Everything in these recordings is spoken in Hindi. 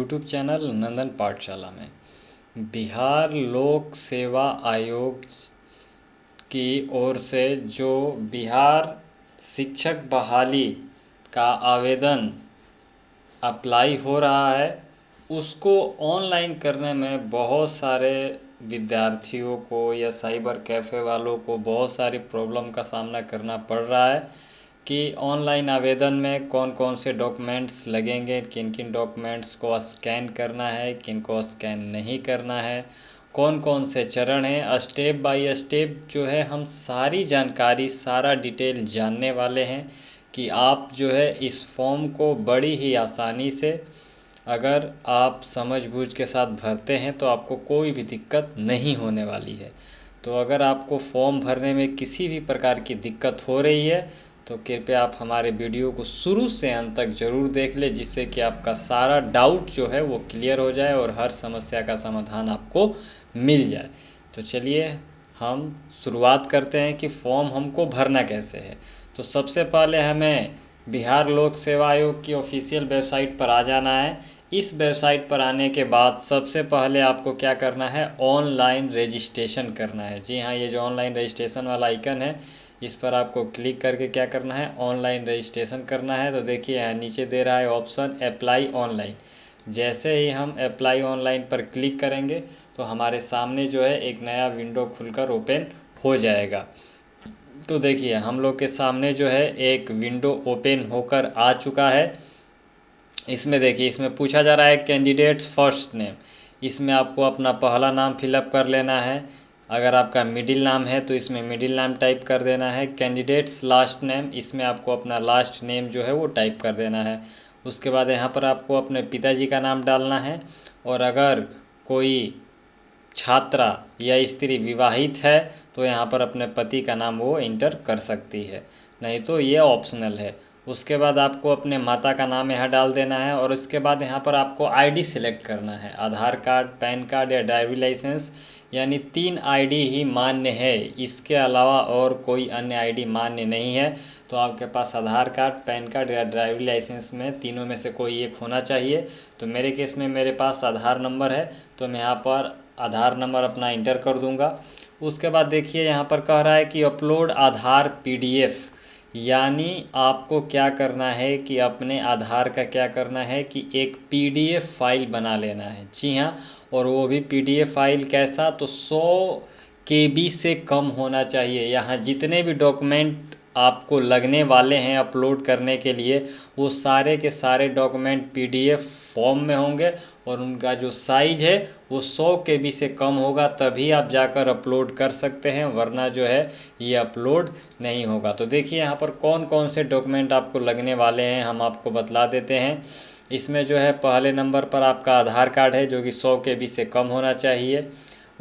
यूट्यूब चैनल नंदन पाठशाला में बिहार लोक सेवा आयोग की ओर से जो बिहार शिक्षक बहाली का आवेदन अप्लाई हो रहा है उसको ऑनलाइन करने में बहुत सारे विद्यार्थियों को या साइबर कैफ़े वालों को बहुत सारी प्रॉब्लम का सामना करना पड़ रहा है कि ऑनलाइन आवेदन में कौन कौन से डॉक्यूमेंट्स लगेंगे, किन किन डॉक्यूमेंट्स को स्कैन करना है, किन को स्कैन नहीं करना है, कौन कौन से चरण हैं। स्टेप बाय स्टेप जो है हम सारी जानकारी, सारा डिटेल जानने वाले हैं कि आप जो है इस फॉर्म को बड़ी ही आसानी से अगर आप समझबूझ के साथ भरते हैं तो आपको कोई भी दिक्कत नहीं होने वाली है। तो अगर आपको फॉर्म भरने में किसी भी प्रकार की दिक्कत हो रही है तो कृपया आप हमारे वीडियो को शुरू से अंत तक ज़रूर देख लें, जिससे कि आपका सारा डाउट जो है वो क्लियर हो जाए और हर समस्या का समाधान आपको मिल जाए। तो चलिए हम शुरुआत करते हैं कि फॉर्म हमको भरना कैसे है। तो सबसे पहले हमें बिहार लोक सेवा आयोग की ऑफिशियल वेबसाइट पर आ जाना है। इस वेबसाइट पर आने के बाद सबसे पहले आपको क्या करना है, ऑनलाइन रजिस्ट्रेशन करना है। जी हाँ, ये जो ऑनलाइन रजिस्ट्रेशन वाला आइकन है इस पर आपको क्लिक करके क्या करना है, ऑनलाइन रजिस्ट्रेशन करना है। तो देखिए यहाँ नीचे दे रहा है ऑप्शन अप्लाई ऑनलाइन। जैसे ही हम अप्लाई ऑनलाइन पर क्लिक करेंगे तो हमारे सामने जो है एक नया विंडो खुलकर ओपन हो जाएगा। तो देखिए हम लोग के सामने जो है एक विंडो ओपन होकर आ चुका है। इसमें देखिए इसमें पूछा जा रहा है कैंडिडेट्स फर्स्ट नेम। इसमें आपको अपना पहला नाम फिलअप कर लेना है। अगर आपका मिडिल नाम है तो इसमें मिडिल नाम टाइप कर देना है। कैंडिडेट्स लास्ट नेम, इसमें आपको अपना लास्ट नेम जो है वो टाइप कर देना है। उसके बाद यहाँ पर आपको अपने पिताजी का नाम डालना है, और अगर कोई छात्रा या स्त्री विवाहित है तो यहाँ पर अपने पति का नाम वो इंटर कर सकती है, नहीं तो ये ऑप्शनल है। उसके बाद आपको अपने माता का नाम यहाँ डाल देना है, और उसके बाद यहाँ पर आपको आईडी सिलेक्ट करना है। आधार कार्ड, पैन कार्ड या ड्राइविंग लाइसेंस, यानी 3 आईडी ही मान्य है। इसके अलावा और कोई अन्य आईडी मान्य नहीं है। तो आपके पास आधार कार्ड, पैन कार्ड या ड्राइविंग लाइसेंस में तीनों में से कोई एक होना चाहिए। तो मेरे केस में मेरे पास आधार नंबर है, तो मैं यहाँ पर आधार नंबर अपना इंटर कर दूंगा। उसके बाद देखिए यहाँ पर कह रहा है कि अपलोड आधार पीडीएफ, यानी आपको क्या करना है कि अपने आधार का क्या करना है कि एक पीडीएफ फाइल बना लेना है। जी हाँ, और वो भी पीडीएफ फाइल कैसा, तो 100 केबी से कम होना चाहिए। यहाँ जितने भी डॉक्यूमेंट आपको लगने वाले हैं अपलोड करने के लिए वो सारे के सारे डॉक्यूमेंट पीडीएफ फॉर्म में होंगे, और उनका जो साइज़ है वो 100 केबी से कम होगा, तभी आप जाकर अपलोड कर सकते हैं, वरना जो है ये अपलोड नहीं होगा। तो देखिए यहाँ पर कौन कौन से डॉक्यूमेंट आपको लगने वाले हैं हम आपको बतला देते हैं। इसमें जो है पहले नंबर पर आपका आधार कार्ड है जो कि 100 केबी से कम होना चाहिए।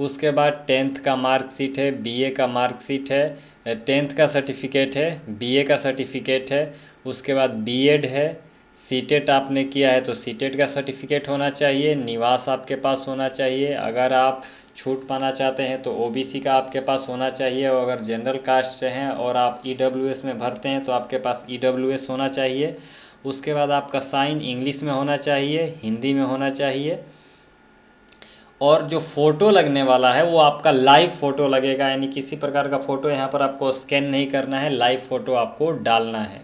उसके बाद 10th का मार्कशीट है, बीए का मार्कशीट है, 10th का सर्टिफिकेट है, बीए का सर्टिफिकेट है। उसके बाद बीएड है, सीटेट आपने किया है तो सीटेट का सर्टिफिकेट होना चाहिए। निवास आपके पास होना चाहिए। अगर आप छूट पाना चाहते हैं तो ओबीसी का आपके पास होना चाहिए, और अगर जनरल कास्ट से हैं और आप ईडब्ल्यूएस में भरते हैं तो आपके पास ईडब्ल्यूएस होना चाहिए। उसके बाद आपका साइन इंग्लिश में होना चाहिए, हिंदी में होना चाहिए, और जो फ़ोटो लगने वाला है वो आपका लाइव फ़ोटो लगेगा, यानी किसी प्रकार का फ़ोटो यहाँ पर आपको स्कैन नहीं करना है, लाइव फ़ोटो आपको डालना है।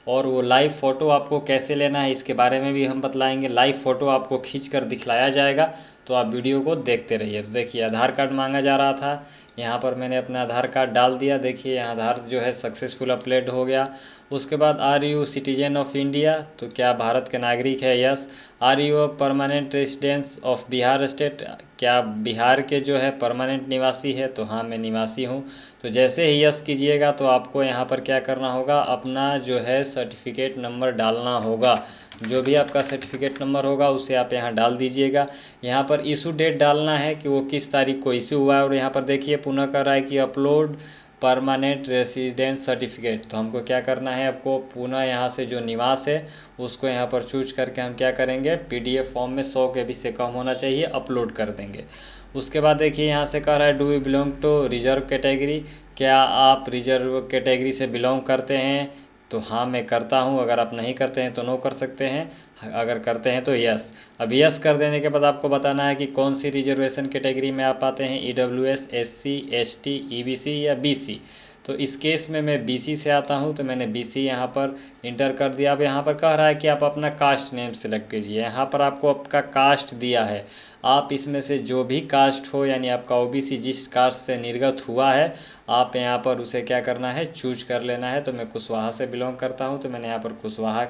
और वो लाइव फ़ोटो आपको कैसे लेना है इसके बारे में भी हम बतलाएंगे। लाइव फ़ोटो आपको खींचकर दिखलाया जाएगा, तो आप वीडियो को देखते रहिए। तो देखिए आधार कार्ड मांगा जा रहा था, यहाँ पर मैंने अपना आधार कार्ड डाल दिया। देखिए यहाँ आधार जो है सक्सेसफुल अपलोड हो गया। उसके बाद are you citizen of India, तो क्या भारत के नागरिक है, yes. Are you permanent residence of Bihar state, क्या बिहार के जो है परमानेंट निवासी है, तो हाँ मैं निवासी हूँ। तो जैसे ही यस कीजिएगा तो आपको यहाँ पर क्या करना होगा, अपना जो है सर्टिफिकेट नंबर डालना होगा। जो भी आपका सर्टिफिकेट नंबर होगा उसे आप यहाँ डाल दीजिएगा। यहाँ पर इशू डेट डालना है कि वो किस तारीख को इशू हुआ है, और यहाँ पर देखिए पुनः कर रहा है कि अपलोड परमानेंट रेसिडेंस सर्टिफिकेट। तो हमको क्या करना है, आपको पुनः यहाँ से जो निवास है उसको यहाँ पर चूज करके हम क्या करेंगे, पीडीएफ फॉर्म में 100 केबी से कम होना चाहिए, अपलोड कर देंगे। उसके बाद देखिए यहाँ से कह रहा है do you belong to reserve category, क्या आप रिजर्व कैटेगरी से बिलोंग करते हैं, तो हाँ मैं करता हूँ। अगर आप नहीं करते हैं तो नो कर सकते हैं। अगर करते हैं तो यस। अब यस कर देने के बाद आपको बताना है कि कौन सी रिजर्वेशन कैटेगरी में आप आते हैं, EWS, SC, ST, EBC या BC। तो इस केस में मैं BC से आता हूँ, तो मैंने BC यहाँ पर इंटर कर दिया। अब यहाँ पर कह रहा है कि आप अपना कास्ट नेम सेलेक्ट कीजिए। यहाँ पर आपको आपका कास्ट दिया है, आप इसमें से जो भी कास्ट हो, यानी आपका OBC जिस कास्ट से निर्गत हुआ है, आप यहाँ पर उसे क्या करना है, चूज कर लेना है। तो मैं कुशवाहा से बिलोंग करता हूँ, तो मैंने यहाँ पर कुशवाहा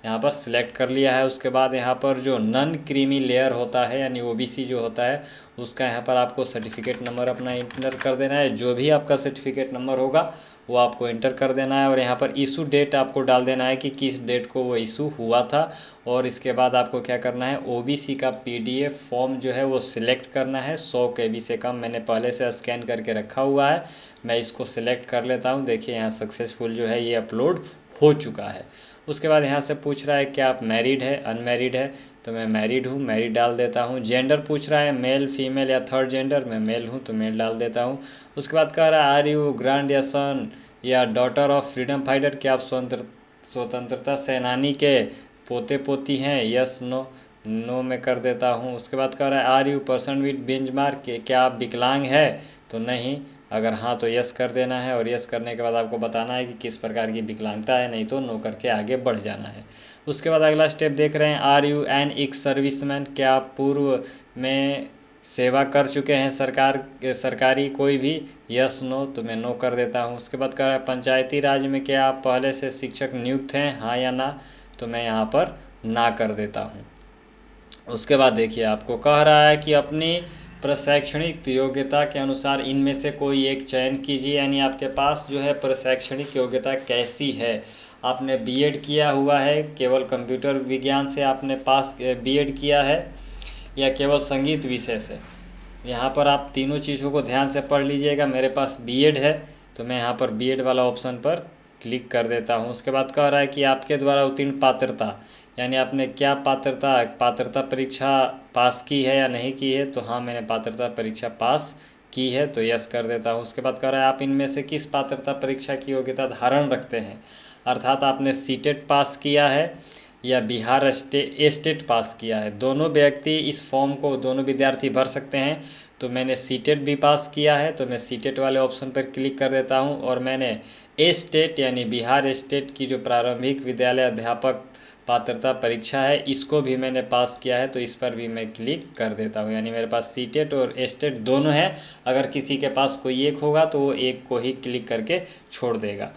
यहाँ पर सिलेक्ट कर लिया है। उसके बाद यहाँ पर जो नन क्रीमी लेयर होता है, यानी OBC जो होता है, उसका यहाँ पर आपको सर्टिफिकेट नंबर अपना इंटर कर देना है। जो भी आपका सर्टिफिकेट नंबर होगा वो आपको इंटर कर देना है, और यहाँ पर इशू डेट आपको डाल देना है कि किस डेट को वो इशू हुआ था। और इसके बाद आपको क्या करना है, OBC का PDF फॉर्म जो है वो सिलेक्ट करना है। 100 KB से कम मैंने पहले से स्कैन करके रखा हुआ है, मैं इसको सिलेक्ट कर लेता हूँ। देखिए यहाँ सक्सेसफुल जो है ये अपलोड हो चुका है। उसके बाद यहाँ से पूछ रहा है कि आप मैरिड है, अनमैरिड है, तो मैं मैरिड हूँ, मैरिड डाल देता हूँ। जेंडर पूछ रहा है मेल, फीमेल या थर्ड जेंडर, मैं मेल हूँ तो मेल डाल देता हूँ। उसके बाद कह रहा है आर यू ग्रैंड या सन या डॉटर ऑफ फ्रीडम फाइटर, क्या आप स्वतंत्रता सेनानी के पोते पोती हैं, यस नो, नो में कर देता हूँ। उसके बाद कह रहा है are you person with benchmark, क्या आप विकलांग है, तो नहीं, अगर हाँ तो यस कर देना है। और यस करने के बाद आपको बताना है कि किस प्रकार की विकलांगता है, नहीं तो नो करके आगे बढ़ जाना है। उसके बाद अगला स्टेप देख रहे हैं, are you an ex serviceman, क्या आप पूर्व में सेवा कर चुके हैं सरकारी कोई भी, यस नो, तो मैं नो कर देता हूँ। उसके बाद कह रहा है पंचायती राज में क्या आप पहले से शिक्षक नियुक्त हैं, हाँ या ना, तो मैं यहाँ पर ना कर देता हूँ। उसके बाद देखिए आपको कह रहा है कि अपनी प्रशैक्षणिक योग्यता के अनुसार इनमें से कोई एक चयन कीजिए, यानी आपके पास जो है प्रशैक्षणिक योग्यता कैसी है। आपने बीएड किया हुआ है, केवल कंप्यूटर विज्ञान से आपने बीएड किया है, या केवल संगीत विषय से। यहाँ पर आप तीनों चीज़ों को ध्यान से पढ़ लीजिएगा। मेरे पास बीएड है, तो मैं यहाँ पर बीएड वाला ऑप्शन पर क्लिक कर देता हूँ। उसके बाद कह रहा है कि आपके द्वारा उत्तीर्ण पात्रता, यानी आपने क्या पात्रता परीक्षा पास की है या नहीं की है, तो हाँ मैंने पात्रता परीक्षा पास की है, तो यस कर देता हूँ। उसके बाद कह रहा है आप इनमें से किस पात्रता परीक्षा की योग्यता धारण रखते हैं, अर्थात आपने सीटेट पास किया है या बिहार स्टेट पास किया है। दोनों व्यक्ति इस फॉर्म को, दोनों विद्यार्थी भर सकते हैं। तो मैंने सीटेट भी पास किया है, तो मैं सीटेट वाले ऑप्शन पर क्लिक कर देता हूँ। और मैंने स्टेट यानी बिहार स्टेट की जो प्रारंभिक विद्यालय अध्यापक पात्रता परीक्षा है, इसको भी मैंने पास किया है, तो इस पर भी मैं क्लिक कर देता हूँ। यानी मेरे पास सीटेट और स्टेट दोनों है। अगर किसी के पास कोई एक होगा तो वो एक को ही क्लिक करके छोड़ देगा।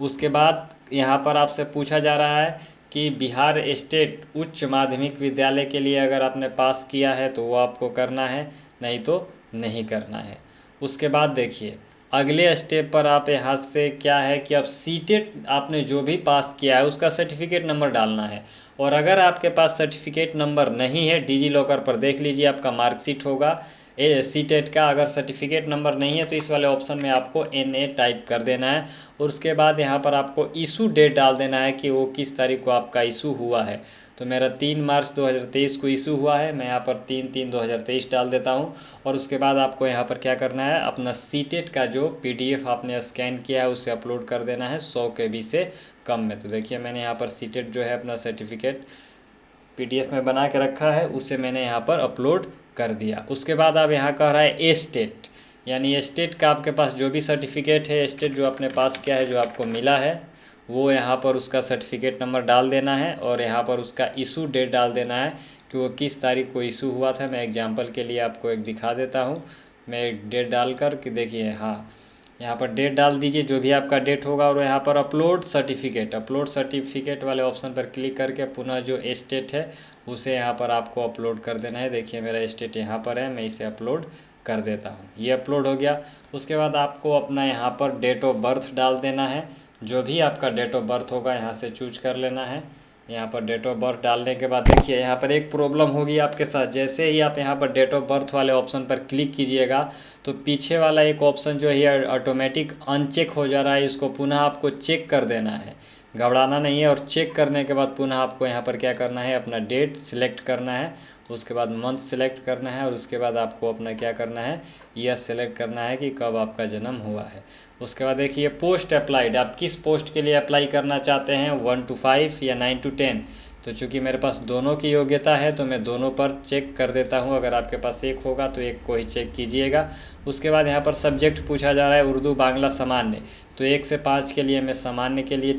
उसके बाद यहाँ पर आपसे पूछा जा रहा है कि बिहार स्टेट उच्च माध्यमिक विद्यालय के लिए अगर आपने पास किया है तो वो आपको करना है, नहीं तो नहीं करना है। उसके बाद देखिए अगले स्टेप पर आप यहाँ से क्या है कि अब सीटेट आपने जो भी पास किया है उसका सर्टिफिकेट नंबर डालना है। और अगर आपके पास सर्टिफिकेट नंबर नहीं है, डिजी लॉकर पर देख लीजिए, आपका मार्कशीट होगा सीटेट का, अगर सर्टिफिकेट नंबर नहीं है तो इस वाले ऑप्शन में आपको NA टाइप कर देना है। और उसके बाद यहाँ पर आपको इशू डेट डाल देना है कि वो किस तारीख को आपका इशू हुआ है। तो मेरा 3 मार्च 2023 को इशू हुआ है, मैं यहाँ पर 3/3/2023 डाल देता हूँ। और उसके बाद आपको यहाँ पर क्या करना है, अपना सीटेट का जो PDF आपने स्कैन किया है उसे अपलोड कर देना है 100 KB से कम में। तो देखिए मैंने यहाँ पर सीटेट जो है अपना सर्टिफिकेट PDF में बना के रखा है, उसे मैंने यहाँ पर अपलोड कर दिया। उसके बाद आप यहाँ कह रहा है स्टेट, यानी स्टेट का आपके पास जो भी सर्टिफिकेट है, स्टेट जो आपने पास किया है, जो आपको मिला है, वो यहाँ पर उसका सर्टिफिकेट नंबर डाल देना है। और यहाँ पर उसका इशू डेट डाल देना है कि वो किस तारीख को इशू हुआ था। मैं एग्जांपल के लिए आपको एक दिखा देता हूँ। मैं एक डेट डाल कर कि देखिए, हाँ यहाँ पर डेट डाल दीजिए जो भी आपका डेट होगा। और यहाँ पर अपलोड सर्टिफिकेट वाले ऑप्शन पर क्लिक करके पुनः जो स्टेट है उसे यहाँ पर आपको अपलोड कर देना है। देखिए मेरा स्टेट यहाँ पर है, मैं इसे अपलोड कर देता हूँ। ये अपलोड हो गया। उसके बाद आपको अपना यहाँ पर डेट ऑफ बर्थ डाल देना है। जो भी आपका डेट ऑफ बर्थ होगा यहाँ से चूज कर लेना है। यहाँ पर डेट ऑफ बर्थ डालने के बाद देखिए यहाँ पर एक प्रॉब्लम होगी आपके साथ। जैसे ही आप यहाँ पर डेट ऑफ बर्थ वाले ऑप्शन पर क्लिक कीजिएगा तो पीछे वाला एक ऑप्शन जो है ऑटोमेटिक अनचेक हो जा रहा है, इसको पुनः आपको चेक कर देना है, घबराना नहीं है। और चेक करने के बाद पुनः आपको यहाँ पर क्या करना है, अपना डेट सिलेक्ट करना है, उसके बाद मंथ सेलेक्ट करना है, और उसके बाद आपको अपना क्या करना है, यह सेलेक्ट करना है कि कब आपका जन्म हुआ है। उसके बाद देखिए पोस्ट अप्लाइड, आप किस पोस्ट के लिए अप्लाई करना चाहते हैं, 1 to 5 या 9 to 10। तो चूँकि मेरे पास दोनों की योग्यता है तो मैं दोनों पर चेक कर देता हूँ। अगर आपके पास एक होगा तो एक को ही चेक कीजिएगा। उसके बाद यहाँ पर सब्जेक्ट पूछा जा रहा है उर्दू बांग्ला सामान्य, तो 1 से 5 के लिए मैं सामान्य के लिए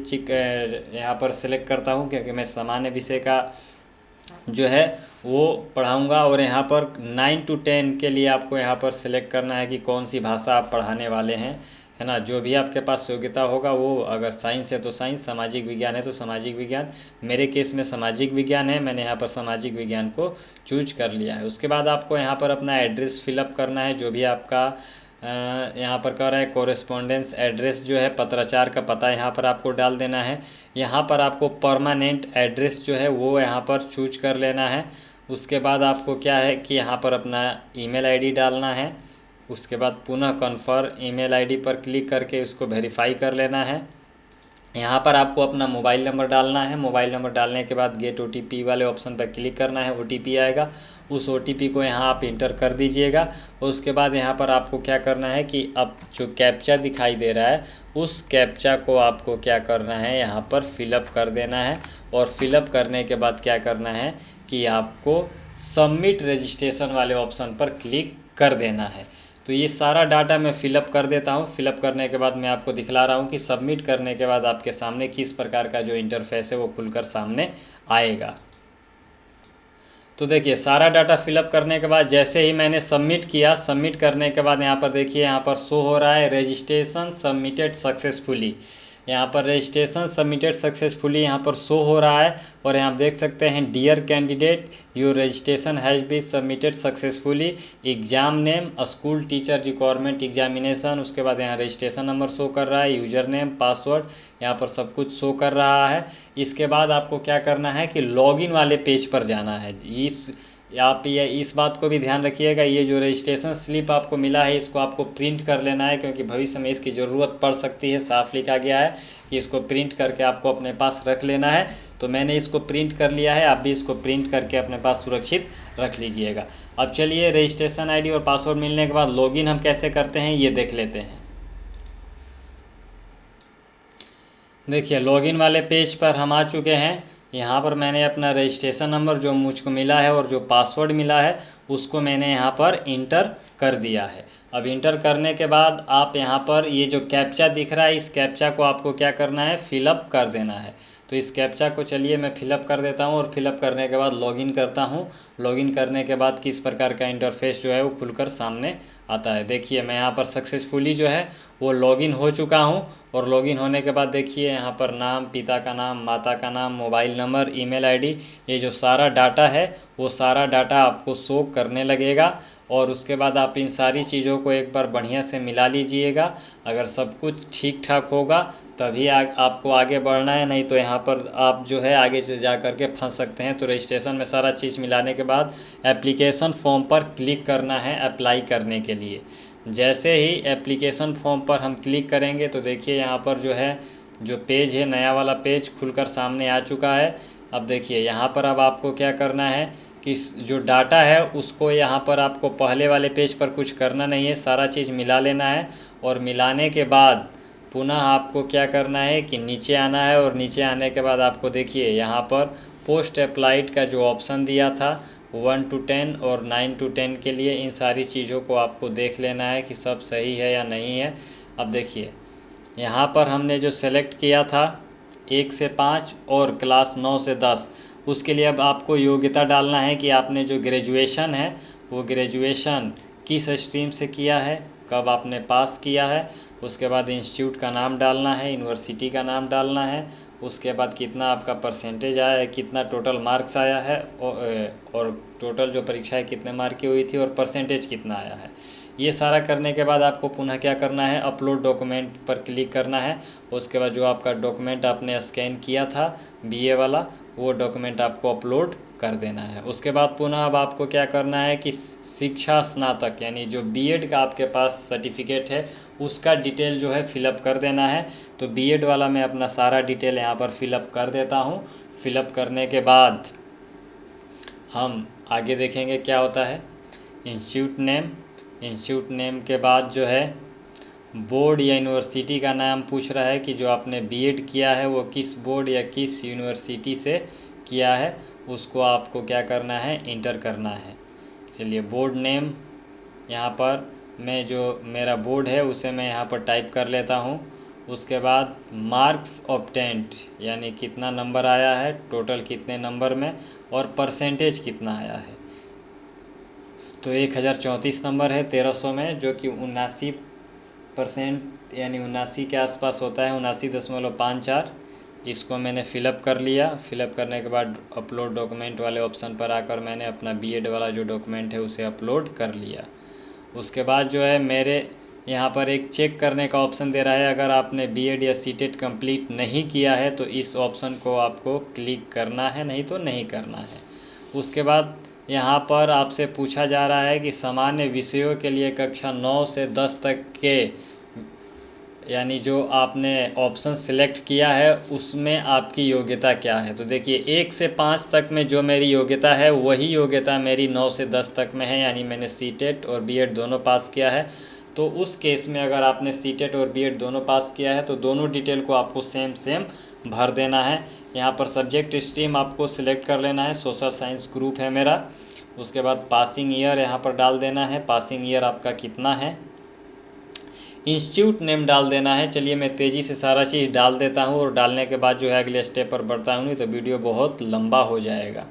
यहाँ पर सिलेक्ट करता हूँ, क्योंकि मैं सामान्य विषय का जो है वो पढ़ाऊँगा। और यहाँ पर 9 to 10 के लिए आपको यहाँ पर सिलेक्ट करना है कि कौन सी भाषा आप पढ़ाने वाले हैं, है ना। जो भी आपके पास योग्यता होगा वो, अगर साइंस है तो साइंस, सामाजिक विज्ञान है तो सामाजिक विज्ञान। मेरे केस में सामाजिक विज्ञान है, मैंने यहाँ पर सामाजिक विज्ञान को चूज कर लिया है। उसके बाद आपको यहाँ पर अपना एड्रेस फिलअप करना है, जो भी आपका यहाँ पर कह रहा है कोरेस्पोंडेंस एड्रेस जो है, पत्राचार का पता यहाँ पर आपको डाल देना है। यहाँ पर आपको परमानेंट एड्रेस जो है वो यहाँ पर चूज कर लेना है। उसके बाद आपको क्या है कि यहाँ पर अपना ईमेल आईडी डालना है। उसके बाद पुनः कन्फर्म ईमेल आईडी पर क्लिक करके उसको वेरीफाई कर लेना है। यहाँ पर आपको अपना मोबाइल नंबर डालना है। मोबाइल नंबर डालने के बाद गेट ओटीपी वाले ऑप्शन पर क्लिक करना है। ओटीपी आएगा, उस ओटीपी को यहाँ आप इंटर कर दीजिएगा। और उसके बाद यहाँ पर आपको क्या करना है कि अब जो कैप्चा दिखाई दे रहा है उस कैप्चा को आपको क्या करना है, यहाँ पर फिलअप कर देना है। और फिलअप करने के बाद क्या करना है कि आपको सबमिट रजिस्ट्रेशन वाले ऑप्शन पर क्लिक कर देना है। तो ये सारा डाटा मैं फिलअप कर देता हूँ। फिलअप करने के बाद मैं आपको दिखला रहा हूँ कि सबमिट करने के बाद आपके सामने किस प्रकार का जो इंटरफेस है वो खुलकर सामने आएगा। तो देखिए सारा डाटा फिलअप करने के बाद जैसे ही मैंने सबमिट किया, सबमिट करने के बाद यहाँ पर देखिए यहाँ पर शो हो रहा है रजिस्ट्रेशन सबमिटेड सक्सेसफुली। यहाँ पर रजिस्ट्रेशन सबमिटेड सक्सेसफुली यहाँ पर शो हो रहा है। और यहाँ आप देख सकते हैं dear candidate your registration has been submitted successfully, exam name school teacher requirement examination. उसके बाद यहाँ रजिस्ट्रेशन नंबर शो कर रहा है, यूज़र नेम पासवर्ड यहाँ पर सब कुछ शो कर रहा है। इसके बाद आपको क्या करना है कि लॉगिन वाले पेज पर जाना है। आप ये इस बात को भी ध्यान रखिएगा, ये जो रजिस्ट्रेशन स्लिप आपको मिला है इसको आपको प्रिंट कर लेना है, क्योंकि भविष्य में इसकी ज़रूरत पड़ सकती है। साफ लिखा गया है कि इसको प्रिंट करके आपको अपने पास रख लेना है। तो मैंने इसको प्रिंट कर लिया है, आप भी इसको प्रिंट करके अपने पास सुरक्षित रख लीजिएगा। अब चलिए रजिस्ट्रेशन आईडी और पासवर्ड मिलने के बाद लॉगिन हम कैसे करते हैं ये देख लेते हैं। देखिए लॉगिन वाले पेज पर हम आ चुके हैं। यहाँ पर मैंने अपना रजिस्ट्रेशन नंबर जो मुझको मिला है और जो पासवर्ड मिला है उसको मैंने यहाँ पर इंटर कर दिया है। अब इंटर करने के बाद आप यहाँ पर ये जो कैप्चा दिख रहा है इस कैप्चा को आपको क्या करना है, फिलअप कर देना है। तो इस कैप्चा को चलिए मैं फिलअप कर देता हूँ और फिलअप करने के बाद लॉगिन करता हूँ। लॉगिन करने के बाद किस प्रकार का इंटरफेस जो है वो खुलकर सामने आता है। देखिए मैं यहाँ पर सक्सेसफुली जो है वो लॉगिन हो चुका हूँ। और लॉगिन होने के बाद देखिए यहाँ पर नाम, पिता का नाम, माता का नाम, मोबाइल नंबर, ईमेल आईडी, ये जो सारा डाटा है वो सारा डाटा आपको शो करने लगेगा। और उसके बाद आप इन सारी चीज़ों को एक बार बढ़िया से मिला लीजिएगा। अगर सब कुछ ठीक ठाक होगा तभी आपको आगे बढ़ना है, नहीं तो यहाँ पर आप जो है आगे से जा कर के फंस सकते हैं। तो रजिस्ट्रेशन में सारा चीज़ मिलाने के बाद एप्लीकेशन फॉर्म पर क्लिक करना है अप्लाई करने के लिए। जैसे ही एप्लीकेशन फॉर्म पर हम क्लिक करेंगे तो देखिए यहाँ पर जो है जो पेज है नया वाला पेज खुलकर सामने आ चुका है। अब देखिए यहाँ पर अब आपको क्या करना है कि जो डाटा है उसको यहाँ पर आपको पहले वाले पेज पर कुछ करना नहीं है, सारा चीज़ मिला लेना है। और मिलाने के बाद पुनः आपको क्या करना है कि नीचे आना है। और नीचे आने के बाद आपको देखिए यहाँ पर पोस्ट अप्लाइड का जो ऑप्शन दिया था 1 to 10 और 9 to 10 के लिए, इन सारी चीज़ों को आपको देख लेना है कि सब सही है या नहीं है। अब देखिए यहाँ पर हमने जो सेलेक्ट किया था 1 से 5 और क्लास 9 से 10, उसके लिए अब आपको योग्यता डालना है कि आपने जो ग्रेजुएशन है वो ग्रेजुएशन किस स्ट्रीम से किया है, कब आपने पास किया है। उसके बाद इंस्टीट्यूट का नाम डालना है, यूनिवर्सिटी का नाम डालना है। उसके बाद कितना आपका परसेंटेज आया है, कितना टोटल मार्क्स आया है और टोटल जो परीक्षा है कितने मार्क की हुई थी और परसेंटेज कितना आया है। ये सारा करने के बाद आपको पुनः क्या करना है, अपलोड डॉक्यूमेंट पर क्लिक करना है। उसके बाद जो आपका डॉक्यूमेंट आपने स्कैन किया था बीए वाला वो डॉक्यूमेंट आपको अपलोड कर देना है। उसके बाद पुनः अब आपको क्या करना है कि शिक्षा स्नातक यानी जो बीएड का आपके पास सर्टिफिकेट है उसका डिटेल जो है फिलअप कर देना है। तो बीएड वाला मैं अपना सारा डिटेल यहाँ पर फिलअप कर देता हूँ। फिलअप करने के बाद हम आगे देखेंगे क्या होता है। इंस्टीट्यूट नेम के बाद जो है बोर्ड या यूनिवर्सिटी का नाम पूछ रहा है कि जो आपने बीएड किया है वो किस बोर्ड या किस यूनिवर्सिटी से किया है उसको आपको क्या करना है, इंटर करना है। चलिए बोर्ड नेम यहाँ पर मैं जो मेरा बोर्ड है उसे मैं यहाँ पर टाइप कर लेता हूँ। उसके बाद मार्क्स ऑब्टेंड यानी कितना नंबर आया है, टोटल कितने नंबर में, और परसेंटेज कितना आया है। तो 1034 नंबर है 1300 में, जो कि 79% यानी 79 के आसपास होता है, 79.54। इसको मैंने फ़िलअप कर लिया। फ़िलअप करने के बाद अपलोड डॉक्यूमेंट वाले ऑप्शन पर आकर मैंने अपना बीएड वाला जो डॉक्यूमेंट है उसे अपलोड कर लिया। उसके बाद जो है मेरे यहाँ पर एक चेक करने का ऑप्शन दे रहा है। अगर आपने बीएड या सीटेट कंप्लीट नहीं किया है तो इस ऑप्शन को आपको क्लिक करना है, नहीं तो नहीं करना है। उसके बाद यहाँ पर आपसे पूछा जा रहा है कि सामान्य विषयों के लिए कक्षा 9 से 10 तक के यानी जो आपने ऑप्शन सेलेक्ट किया है उसमें आपकी योग्यता क्या है। तो देखिए 1 से 5 तक में जो मेरी योग्यता है वही योग्यता मेरी 9 से 10 तक में है, यानी मैंने सीटेट और बीएड दोनों पास किया है। तो उस केस में अगर आपने सीटेट और बीएड दोनों पास किया है तो दोनों डिटेल को आपको सेम भर देना है। यहाँ पर सब्जेक्ट स्ट्रीम आपको सिलेक्ट कर लेना है, सोशल साइंस ग्रुप है मेरा। उसके बाद पासिंग ईयर यहाँ पर डाल देना है, पासिंग ईयर आपका कितना है। इंस्टीट्यूट नेम डाल देना है। चलिए मैं तेज़ी से सारा चीज़ डाल देता हूँ और डालने के बाद जो है अगले स्टेप पर बढ़ता हूँ, नहीं तो वीडियो बहुत लंबा हो जाएगा।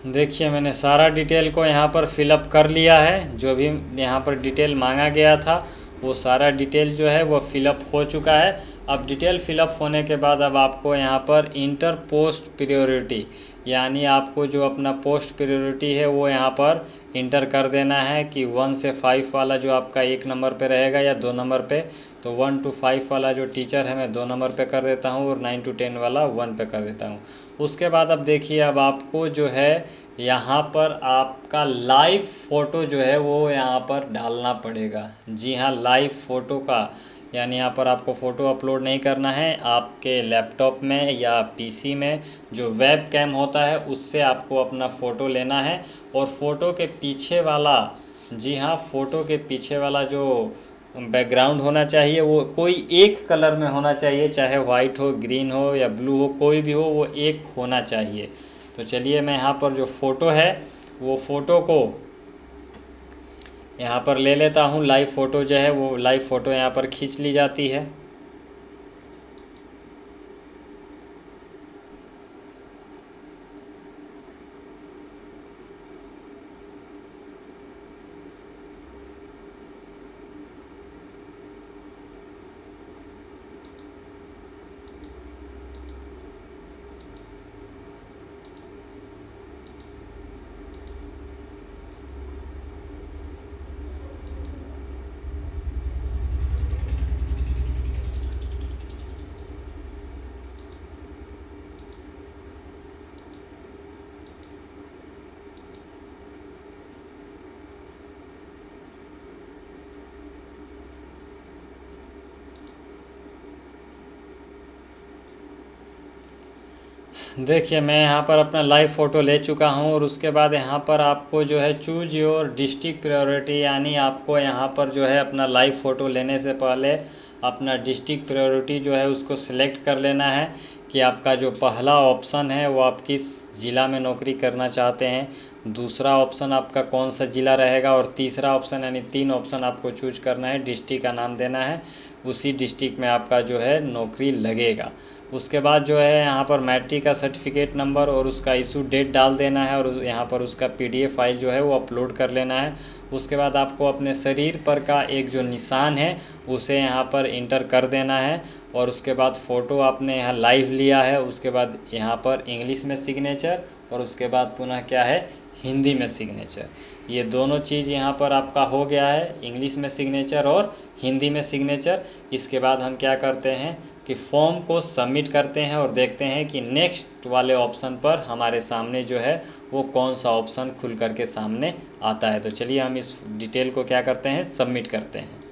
देखिए मैंने सारा डिटेल को यहाँ पर फिलअप कर लिया है। जो भी यहाँ पर डिटेल मांगा गया था वो सारा डिटेल जो है वो फिलअप हो चुका है। अब डिटेल फिलअप होने के बाद अब आपको यहाँ पर इंटर पोस्ट प्रायोरिटी यानी आपको जो अपना पोस्ट प्रायोरिटी है वो यहाँ पर इंटर कर देना है कि 1 से 5 वाला जो आपका 1 नंबर पे रहेगा या 2 नंबर पे। तो 1 to 5 वाला जो टीचर है मैं 2 नंबर पे कर देता हूँ और 9 to 10 वाला 1 पे कर देता हूँ। उसके बाद अब देखिए अब आपको जो है यहाँ पर आपका लाइव फ़ोटो जो है वो यहाँ पर डालना पड़ेगा। जी हाँ, लाइव फ़ोटो का यानी यहाँ पर आपको फ़ोटो अपलोड नहीं करना है। आपके लैपटॉप में या पीसी में जो वेब कैम होता है उससे आपको अपना फ़ोटो लेना है और फ़ोटो के पीछे वाला, जी हाँ, फ़ोटो के पीछे वाला जो बैकग्राउंड होना चाहिए वो कोई एक कलर में होना चाहिए, चाहे वाइट हो, ग्रीन हो या ब्लू हो, कोई भी हो, वो एक होना चाहिए। तो चलिए मैं यहाँ पर जो फ़ोटो है वो फ़ोटो को यहाँ पर ले लेता हूँ। लाइव फ़ोटो जो है वो लाइव फ़ोटो यहाँ पर खींच ली जाती है। देखिए मैं यहाँ पर अपना लाइव फ़ोटो ले चुका हूँ और उसके बाद यहाँ पर आपको जो है चूज योर डिस्ट्रिक्ट प्रायोरिटी यानी आपको यहाँ पर जो है अपना लाइव फ़ोटो लेने से पहले अपना डिस्ट्रिक्ट प्रायोरिटी जो है उसको सिलेक्ट कर लेना है कि आपका जो पहला ऑप्शन है वो आप किस ज़िला में नौकरी करना चाहते हैं, दूसरा ऑप्शन आपका कौन सा ज़िला रहेगा और तीसरा ऑप्शन यानी 3 ऑप्शन आपको चूज करना है। डिस्ट्रिक्ट का नाम देना है, उसी डिस्ट्रिक्ट में आपका जो है नौकरी लगेगा। उसके बाद जो है यहाँ पर मैट्रिक का सर्टिफिकेट नंबर और उसका इशू डेट डाल देना है और यहाँ पर उसका PDF फाइल जो है वो अपलोड कर लेना है। उसके बाद आपको अपने शरीर पर का एक जो निशान है उसे यहाँ पर इंटर कर देना है और उसके बाद फ़ोटो आपने यहाँ लाइव लिया है, उसके बाद यहाँ पर इंग्लिश में सिग्नेचर और उसके बाद पुनः क्या है, हिंदी में सिग्नेचर। ये दोनों चीज़ यहाँ पर आपका हो गया है, इंग्लिश में सिग्नेचर और हिंदी में सिग्नेचर। इसके बाद हम क्या करते हैं कि फॉर्म को सबमिट करते हैं और देखते हैं कि नेक्स्ट वाले ऑप्शन पर हमारे सामने जो है वो कौन सा ऑप्शन खुल करके सामने आता है। तो चलिए हम इस डिटेल को क्या करते हैं, सबमिट करते हैं।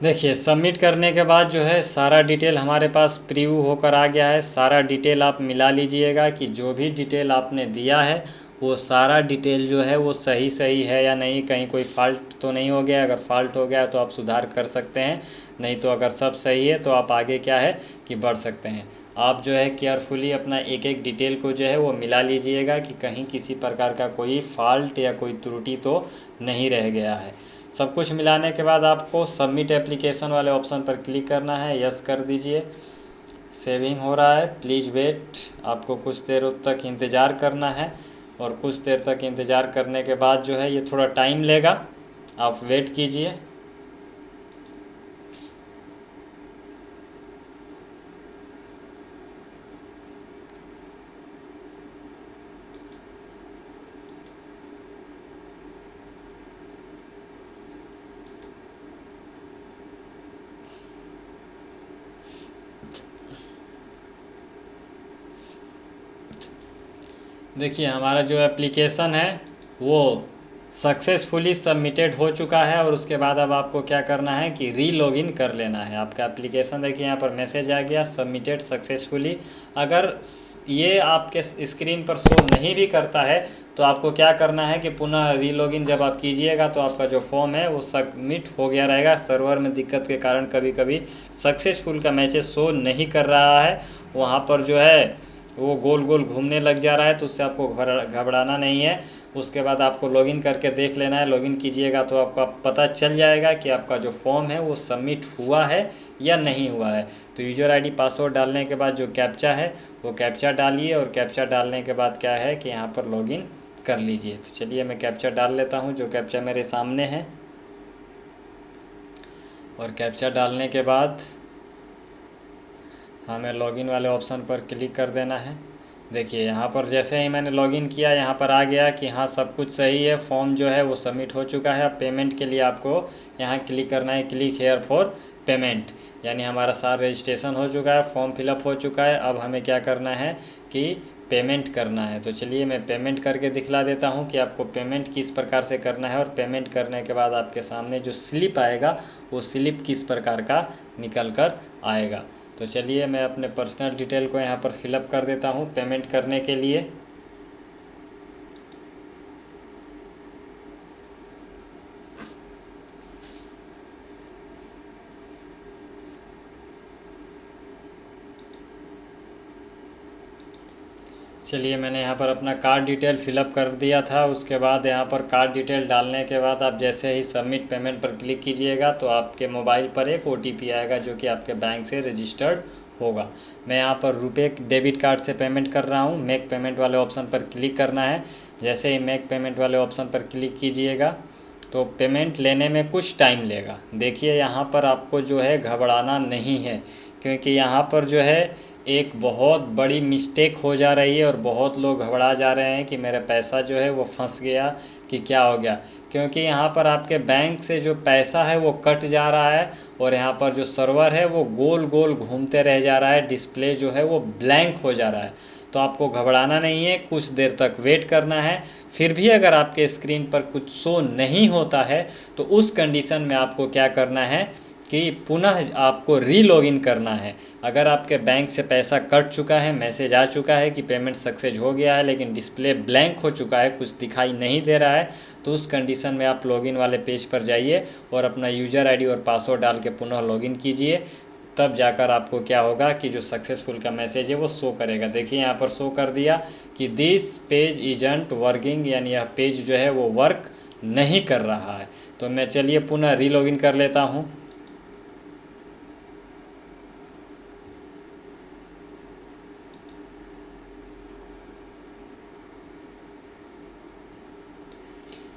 देखिए सबमिट करने के बाद जो है सारा डिटेल हमारे पास प्रीव्यू होकर आ गया है। सारा डिटेल आप मिला लीजिएगा कि जो भी डिटेल आपने दिया है वो सारा डिटेल जो है वो सही सही है या नहीं, कहीं कोई फ़ाल्ट तो नहीं हो गया। अगर फ़ाल्ट हो गया तो आप सुधार कर सकते हैं, नहीं तो अगर सब सही है तो आप आगे क्या है कि बढ़ सकते हैं। आप जो है केयरफुली अपना एक एक डिटेल को जो है वो मिला लीजिएगा कि कहीं किसी प्रकार का कोई फ़ाल्ट या कोई त्रुटि तो नहीं रह गया है। सब कुछ मिलाने के बाद आपको सबमिट एप्लीकेशन वाले ऑप्शन पर क्लिक करना है, यस कर दीजिए। सेविंग हो रहा है, प्लीज़ वेट। आपको कुछ देर तक इंतज़ार करना है और कुछ देर तक इंतज़ार करने के बाद जो है ये थोड़ा टाइम लेगा, आप वेट कीजिए। देखिए हमारा जो एप्लीकेशन है वो सक्सेसफुली सबमिटेड हो चुका है और उसके बाद अब आपको क्या करना है कि री लॉगिन कर लेना है। आपका एप्लीकेशन देखिए यहाँ पर मैसेज आ गया, सबमिटेड सक्सेसफुली। अगर ये आपके स्क्रीन पर शो नहीं भी करता है तो आपको क्या करना है कि पुनः री लॉगिन जब आप कीजिएगा तो आपका जो फॉर्म है वो सबमिट हो गया रहेगा। सर्वर में दिक्कत के कारण कभी कभी सक्सेसफुल का मैसेज शो नहीं कर रहा है, वहाँ पर जो है वो गोल गोल घूमने लग जा रहा है, तो उससे आपको घबराना नहीं है। उसके बाद आपको लॉगिन करके देख लेना है। लॉगिन कीजिएगा तो आपका पता चल जाएगा कि आपका जो फॉर्म है वो सबमिट हुआ है या नहीं हुआ है। तो यूज़र आईडी पासवर्ड डालने के बाद जो कैप्चा है वो कैप्चा डालिए और कैप्चा डालने के बाद क्या है कि यहाँ पर लॉगिन कर लीजिए। तो चलिए मैं कैप्चा डाल लेता हूँ, जो कैप्चा मेरे सामने है। और कैप्चा डालने के बाद हमें लॉगिन वाले ऑप्शन पर क्लिक कर देना है। देखिए यहाँ पर जैसे ही मैंने लॉगिन किया यहाँ पर आ गया कि हाँ सब कुछ सही है, फॉर्म जो है वो सबमिट हो चुका है। अब पेमेंट के लिए आपको यहाँ क्लिक करना है, क्लिक हेयर फॉर पेमेंट। यानी हमारा सारा रजिस्ट्रेशन हो चुका है, फॉर्म फिलअप हो चुका है। अब हमें क्या करना है कि पेमेंट करना है। तो चलिए मैं पेमेंट करके दिखला देता हूँ कि आपको पेमेंट किस प्रकार से करना है। और पेमेंट करने के बाद आपके सामने जो स्लिप आएगा वो स्लिप किस प्रकार का निकल कर आएगा। तो चलिए मैं अपने पर्सनल डिटेल को यहाँ पर फिलअप कर देता हूँ पेमेंट करने के लिए। चलिए मैंने यहाँ पर अपना कार्ड डिटेल फिलअप कर दिया था। उसके बाद यहाँ पर कार्ड डिटेल डालने के बाद आप जैसे ही सबमिट पेमेंट पर क्लिक कीजिएगा तो आपके मोबाइल पर एक OTP आएगा जो कि आपके बैंक से रजिस्टर्ड होगा। मैं यहाँ पर रुपए डेबिट कार्ड से पेमेंट कर रहा हूँ। मेक पेमेंट वाले ऑप्शन पर क्लिक करना है। जैसे ही मेक पेमेंट वाले ऑप्शन पर क्लिक कीजिएगा तो पेमेंट लेने में कुछ टाइम लेगा। देखिए यहाँ पर आपको जो है घबराना नहीं है, क्योंकि यहाँ पर जो है एक बहुत बड़ी मिस्टेक हो जा रही है और बहुत लोग घबरा जा रहे हैं कि मेरा पैसा जो है वो फंस गया कि क्या हो गया। क्योंकि यहाँ पर आपके बैंक से जो पैसा है वो कट जा रहा है और यहाँ पर जो सर्वर है वो गोल गोल घूमते रह जा रहा है, डिस्प्ले जो है वो ब्लैंक हो जा रहा है। तो आपको घबराना नहीं है, कुछ देर तक वेट करना है। फिर भी अगर आपके स्क्रीन पर कुछ शो नहीं होता है तो उस कंडीशन में आपको क्या करना है कि पुनः आपको री-लॉगिन करना है। अगर आपके बैंक से पैसा कट चुका है, मैसेज आ चुका है कि पेमेंट सक्सेस हो गया है, लेकिन डिस्प्ले ब्लैंक हो चुका है, कुछ दिखाई नहीं दे रहा है, तो उस कंडीशन में आप लॉगिन वाले पेज पर जाइए और अपना यूज़र आईडी और पासवर्ड डाल के पुनः लॉगिन कीजिए। तब जाकर आपको क्या होगा कि जो सक्सेसफुल का मैसेज है वो शो करेगा। देखिए यहाँ पर शो कर दिया कि दिस पेज इजंट वर्किंग, यानी यह पेज जो है वो वर्क नहीं कर रहा है। तो मैं चलिए पुनः री लॉगिन कर लेता हूँ।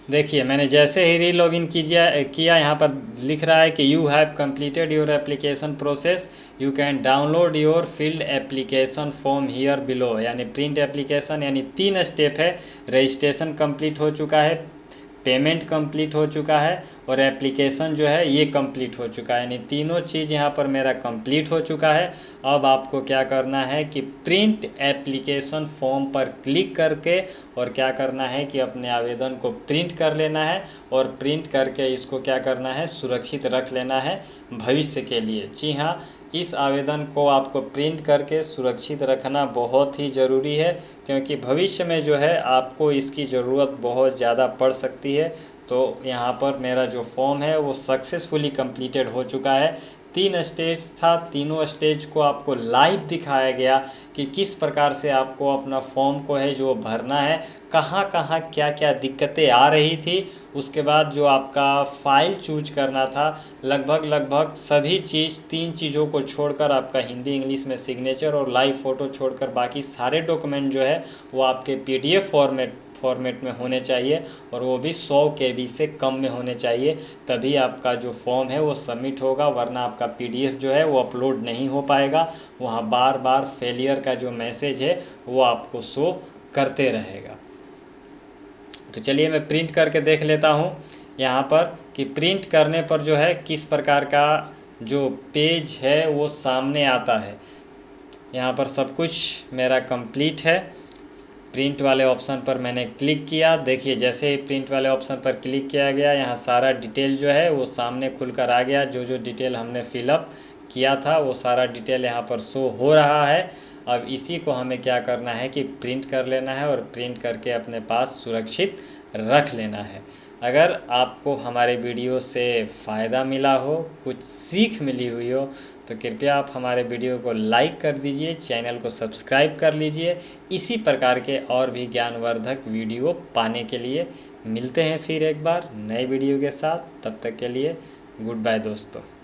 देखिए मैंने जैसे ही री लॉगिन किया यहाँ पर लिख रहा है कि you have completed your application process, you can download your field application form here below. यानी प्रिंट एप्लीकेशन, यानी 3 स्टेप है। रजिस्ट्रेशन कंप्लीट हो चुका है, पेमेंट कंप्लीट हो चुका है और एप्लीकेशन जो है ये कंप्लीट हो चुका है। यानी तीनों चीज़ यहाँ पर मेरा कंप्लीट हो चुका है। अब आपको क्या करना है कि प्रिंट एप्लीकेशन फॉर्म पर क्लिक करके और क्या करना है कि अपने आवेदन को प्रिंट कर लेना है और प्रिंट करके इसको क्या करना है, सुरक्षित रख लेना है भविष्य के लिए। जी हाँ, इस आवेदन को आपको प्रिंट करके सुरक्षित रखना बहुत ही ज़रूरी है, क्योंकि भविष्य में जो है आपको इसकी ज़रूरत बहुत ज़्यादा पड़ सकती है। तो यहाँ पर मेरा जो फॉर्म है वो सक्सेसफुली कंप्लीटेड हो चुका है। 3 स्टेज था, तीनों स्टेज को आपको लाइव दिखाया गया कि किस प्रकार से आपको अपना फॉर्म को है जो भरना है, कहाँ कहाँ क्या क्या दिक्कतें आ रही थी। उसके बाद जो आपका फ़ाइल चूज करना था, लगभग सभी चीज़, 3 चीज़ों को छोड़कर, आपका हिंदी इंग्लिश में सिग्नेचर और लाइव फ़ोटो छोड़कर बाकी सारे डॉक्यूमेंट जो है वो आपके PDF फॉर्मेट में होने चाहिए और वो भी 100 KB से कम में होने चाहिए। तभी आपका जो फॉर्म है वो सबमिट होगा, वरना आपका PDF जो है वो अपलोड नहीं हो पाएगा। वहाँ बार बार फेलियर का जो मैसेज है वो आपको शो करते रहेगा। तो चलिए मैं प्रिंट करके देख लेता हूँ यहाँ पर कि प्रिंट करने पर जो है किस प्रकार का जो पेज है वो सामने आता है। यहाँ पर सब कुछ मेरा कंप्लीट है। प्रिंट वाले ऑप्शन पर मैंने क्लिक किया। देखिए जैसे ही प्रिंट वाले ऑप्शन पर क्लिक किया गया, यहाँ सारा डिटेल जो है वो सामने खुलकर आ गया। जो डिटेल हमने फिलअप किया था वो सारा डिटेल यहाँ पर शो हो रहा है। अब इसी को हमें क्या करना है कि प्रिंट कर लेना है और प्रिंट करके अपने पास सुरक्षित रख लेना है। अगर आपको हमारे वीडियो से फ़ायदा मिला हो, कुछ सीख मिली हुई हो, तो कृपया आप हमारे वीडियो को लाइक कर दीजिए, चैनल को सब्सक्राइब कर लीजिए। इसी प्रकार के और भी ज्ञानवर्धक वीडियो पाने के लिए मिलते हैं फिर एक बार नए वीडियो के साथ। तब तक के लिए गुड बाय दोस्तों।